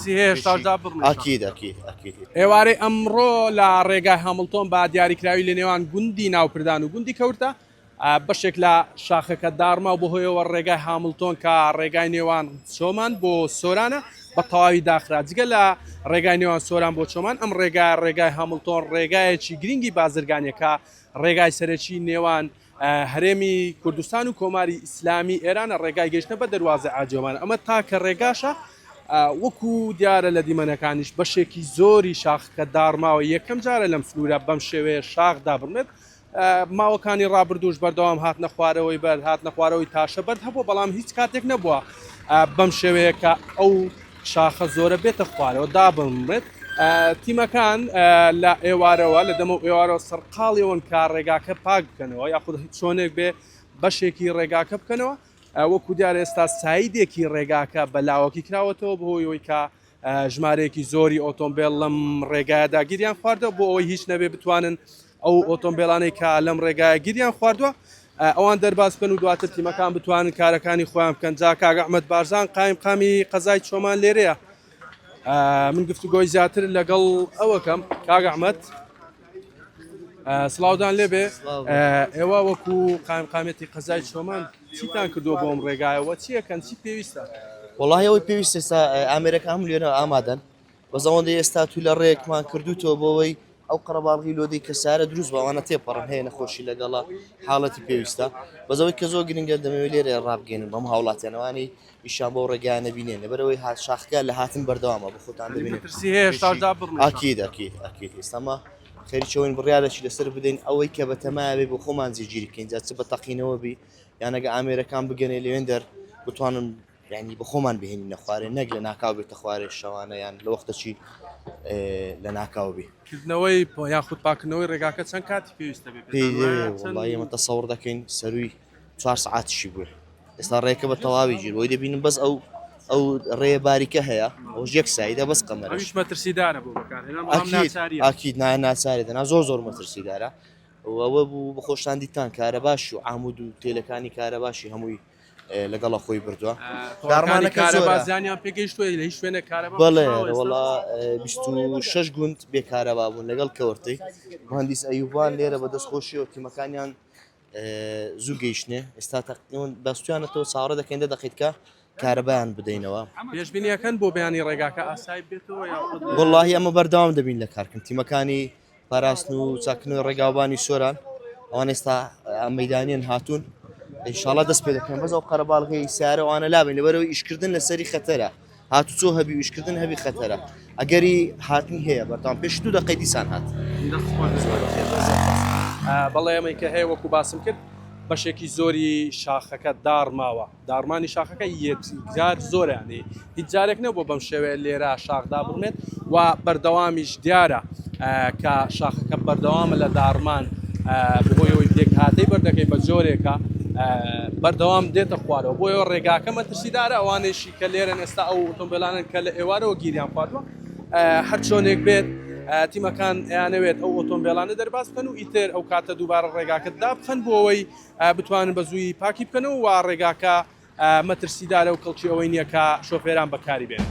مەترسی هەیە هێشتا بڕن. ئاکید ئێوارەی ئەمڕۆ لە ڕێگای هەمڵتۆن بە دیاریکراوی لە نێوان گوندی ناوپردان و گوندی کەورتە بەشێک لە شاخەکە دارما و بەهۆیەوە ڕێگای هامڵتۆن کە ڕێگای نێوان چۆمان بۆ سۆرانە بە تەواوی داخرا. جگە لە ڕێگای نێوان سۆران بۆ چۆمان ئەم ڕێگای هەمڵتۆن ڕێگایەکی گرنگی بازرگانیەکە ڕێگای سەرەکی نێوان هەرێمی کوردستان و کۆماری ئیسلامی ئێرانە ڕێگای گەشتە بە دەواازە ئاجۆمان. ئەمە تاکە ڕێگاشە وەکو دیارە لە دیمەنەکانیش بەشێکی زۆری شاخەکە دارماوە یەکەم جارە لەم سنوورە بەم شێوەیە شاخدا بڕمێت. ماوەکانی ڕابردوش بەردەوام هات نەخوارەوەی بەر هات نەخوارەوەی تاشە بەرد هەبوو بەڵام هیچ کاتێک نەبووە بەم شێوەیە کە ئەو شاخە زۆرە بێتە خوارەوە دابمرێت. تیمەکان لە ئێوارەوە لە دەمە ئێوارەوە سەرقاڵیەوەن کا ڕێگاکە پاک بکەنەوە یاخود چۆنێک بێ بەشێکی ڕێگاکە بکەنەوە. وەکو دیارە ئێستا سایدێکی ڕێگاکە بەلاوەکی کراوەتەوە بۆی کە ژمارەیەکی زۆری ئۆتۆمبیل لەم ڕێگایەدا گیریان خواردەوە بۆ ئەوەی هیچ نەبێ بتوانن ئەو ئۆتۆمبیلانەی کە لەم ڕێگایە گیریان خواردووە ئەوان دەرباز بکەن و دواتر تیمەکان بتوانن کارەکانی خۆیان بکەن. جا کاک ئەحمەد بارزان قامی قەزای چۆمان لێرەیە. من گفتوگۆی زیاتر لەگەڵ ئەوەکەم کاک ئەحمەد سڵاودان لێبێ ئێوە وەکو قامێتی قەزای چۆمان چیتان کردووە بۆم ڕێگایەوە چیەکەن چی پێویستە؟ وڵی ئەوەی پێویست ئێستا ئامێرەکە هەم لێنە ئامادەن بە زەوەندی ئێستا تو لە ڕێکمان کردوتەوە بۆەوەی ئەو قەرەباڵغی لۆدەی کە سارە دروست بەوانە تێپەڕن هەیە نەخۆشی لەگەڵا حاڵەتی پێویستە بەزەوەی کە زۆر گرنگە دەمەوێت لێرە ڕابگەێنن بەم هاوڵاتیانەوانی ئیشان بۆ ڕێگایانە بینێن لەبەرەوەی هات شاخکە لە هاتن بەردەوامە بە خۆتان دەبێت ئاکید ئێستاما خەریکەوەین بڕیارەشی لەسەر بدەین ئەوەی کە بە تەمایە بۆ خۆمان زیگیری بکەین جا چ بە تەقینەوە بی یانەگە ئامێرەکان بگەنێ لەوێن دەر بتوانن ینی بە خۆمان بهێنینە خوارێ نەک لە ناکاو بێتە خوارێ شەوانە یان لە وەختەچی لە ناکاوبی کردنەوەی یاخود پاکردنەوەی ڕێگاکە چەند کاتی پێویستە بێت ئێمە تەسەوڕ دەکەین سەروی 4 ساعتیشی بووە ئێستا ڕێکە بە تەواوی گیر بۆی دەبینم بەس ئەو ڕێ باریکە هەیە ئەو یەک سایدە بەس قەمەرەش مەترسیدارە بۆ ئاکید ناچاری دەنا زۆر مەترسیدارە ئەوە بوو بە خۆشتان دیتان کارە باشی و عامود و تێلەکانی کارە باشی هەمووی لەگەڵە خۆی بردووە کارەبازیان پێگەیشتووە لە هیچ شوێنە کارەبا بەڵێ وڵا 26 گوند بێکارەبا بوون لەگەڵ کەوەرتەی مهندس ئەیوبان لێرە بە دەستخۆشیەوە تیمەکانیان زوو گەیشتێ ئێستا بەستویانەتەوە چاوەڕە دەکەین دەقیتکە کارەبایان بدەینەوە پێشبینیەکەن بۆ بەیانی ڕێگاکە ئاسایی بێتەوە وڵی ئەمە بەردەوام دەبین لە کارکردن تیمەکانی پاراستن و چاکنەوەی ڕێگاوبانی سۆران ئەوان ئێستا مەیدانیان هاتوون ئینشاڵڵا دەست پێ دەکەن بەس ئەو قەرەباڵغی سیارەوانە لابن لەبەرەوەی ئیشکردن لەسەری خەتەرە هاتوچۆ هەبی ئیشکردن هەبی خەتەرە ئەگەری هاتنی هەیە بەردەوام پێش 2 دقەی دیسان هات بەڵێ ئەمەی کە هەیە وەکو باسم کرد بەشێکی زۆری شاخەکە دارماوە دارمانی شاخەکە یەکجار زۆرانی هیچ جارێک نەبوو بەم شێوەیە لێرە شاخدا بڕمێت و بەردەوامیش دیارە کە شاخەکە بەردەوامە لە دارمان بۆیەوەی پێک هاتەی بەردەکەی بە جۆرێکە بەردەوام دێتە خوارەوە بۆیەوە ڕێگاکە مەترسیدارە ئەوانێشی کە لێرەن ئێستا ئەو ئۆتۆمبیلانن کە لە ئێوارەوە گیریان خواردووە هەر چۆنێک بێت تیمەکان ئەیانەوێت ئەو ئۆتۆمبیلانە دەرباز بکەن و ئیتر ئەو کاتە دووبارە ڕێگاکە دابخەن بۆ ئەوەی بتوانن بە زووی پاکی بکەنەوە و ڕێگاکە مەترسیدارە و کەڵکی ئەوەی نییە کە شۆفێران بەکاری بێن.